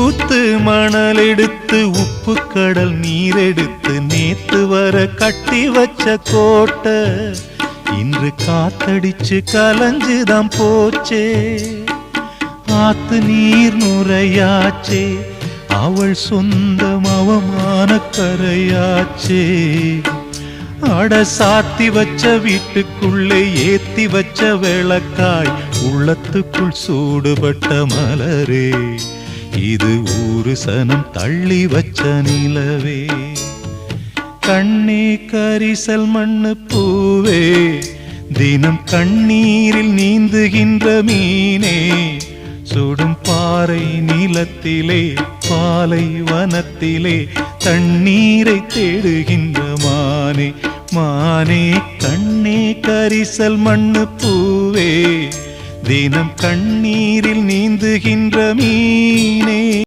ஊத்து மணல் எடுத்து உப்பு கடல் நீர் எடுத்து நேத்து வர கட்டி வச்ச கோட்டை இன்று காத்தடிச்சு கலஞ்சுதான் போச்சே. ஆத்து நீர் நுரையாச்சே, அவள் சொந்தம் அவமான கரையாச்சே. அட சாத்தி வச்ச வீட்டுக்குள்ளே ஏத்தி வச்ச விளக்காய் உள்ளத்துக்குள் சூடுபட்ட மலரே, இது ஊரு சனம் தள்ளி வச்ச நிலவே. கண்ணே கரிசல் மண்ணு பூவே, தினம் கண்ணீரில் நீந்துகின்ற மீனே, சுடும் பாறை நிலத்திலே பாலை வனத்திலே தண்ணீரை தேடுகின்ற மானே. மானே கண்ணே கரிசல் மண்ணு பூவே, தினம் கண்ணீரில் நீந்துகின்ற மீனே.